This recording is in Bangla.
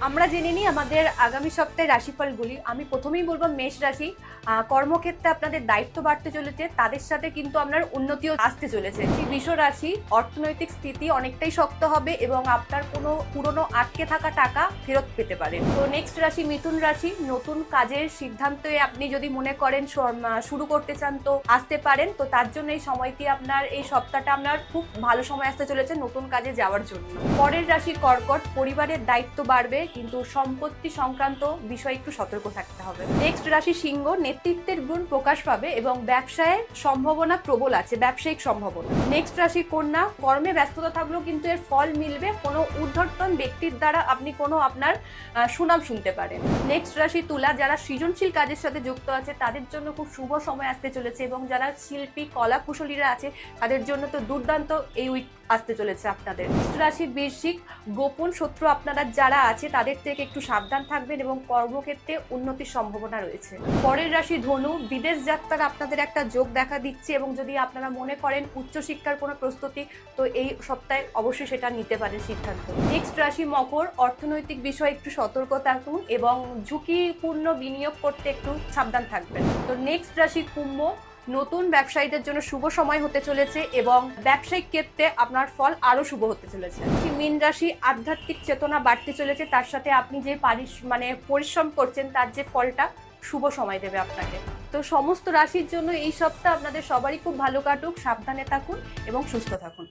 আমরা জেনে নিই আমাদের আগামী সপ্তাহের রাশিফলগুলি। আমি প্রথমেই বলবো মেষ রাশি। কর্মক্ষেত্রে আপনাদের দায়িত্ব বাড়তে চলেছে, তাদের সাথে কিন্তু আপনার উন্নতিও আসতে চলেছে। বৃষ রাশি, অর্থনৈতিক স্থিতি অনেকটাই শক্ত হবে এবং আপনার কোনো পুরনো আটকে থাকা টাকা ফেরত পেতে পারেন। তো নেক্সট রাশি মিথুন রাশি। নতুন কাজের সিদ্ধান্তে আপনি যদি মনে করেন শুরু করতে চান তো আসতে পারেন। তো তার জন্য এই সময়টি আপনার, এই সপ্তাহটা আপনার খুব ভালো সময় আসতে চলেছে নতুন কাজে যাওয়ার জন্য। পরের রাশি কর্কট। পরিবারের দায়িত্ব বাড়বে, কিন্তু সম্পত্তি সংক্রান্ত বিষয়ে একটু সতর্ক থাকতে হবে। নেক্সট রাশি সিংহ। নেতৃত্বের গুণ প্রকাশ পাবে এবং ব্যবসায় সম্ভাবনা প্রবল আছে, ব্যবসায়িক সম্ভাবনা। নেক্সট রাশি কন্যা। কর্মে ব্যস্ততা থাকলেও কিন্তু এর ফল মিলবে। কোনো ঊর্ধ্বতন ব্যক্তির দ্বারা আপনি কোনো আপনার সুনাম শুনতে পারেন। নেক্সট রাশি তুলা। যারা সৃজনশীল কাজের সাথে যুক্ত আছে তাদের জন্য খুব শুভ সময় আসতে চলেছে এবং যারা শিল্পী কলা কুশলীরা আছে তাদের জন্য তো দুর্দান্ত এই উইক আসতে চলেছে আপনাদের। রাশি বৃশ্চিক। গোপন শত্রু আপনারা যারা আছে তাদের থেকে একটু সাবধান থাকবেন এবং কর্মক্ষেত্রে উন্নতির সম্ভাবনা রয়েছে। পরের রাশি ধনু। বিদেশ যাত্রার আপনাদের একটা যোগ দেখা দিচ্ছে এবং যদি আপনারা মনে করেন উচ্চশিক্ষার কোনো প্রস্তুতি, তো এই সপ্তাহে অবশ্যই সেটা নিতে পারেন সিদ্ধান্ত। নেক্সট রাশি মকর। অর্থনৈতিক বিষয়ে একটু সতর্ক থাকুন এবং ঝুঁকিপূর্ণ বিনিয়োগ করতে একটু সাবধান থাকবেন। তো নেক্সট রাশি কুম্ভ। নতুন ব্যবসায়ীদের জন্য শুভ সময় হতে চলেছে এবং ব্যবসায়িক ক্ষেত্রে আপনার ফল আরো শুভ হতে চলেছে। মীন রাশি। আধ্যাত্মিক চেতনা বাড়তে চলেছে, তার সাথে আপনি যে পরিশ্রম করছেন তার যে ফলটা শুভ সময় দেবে আপনাকে। তো সমস্ত রাশির জন্য এই সপ্তাহ আপনাদের সবারই খুব ভালো কাটুক, সাবধানে থাকুন এবং সুস্থ থাকুন।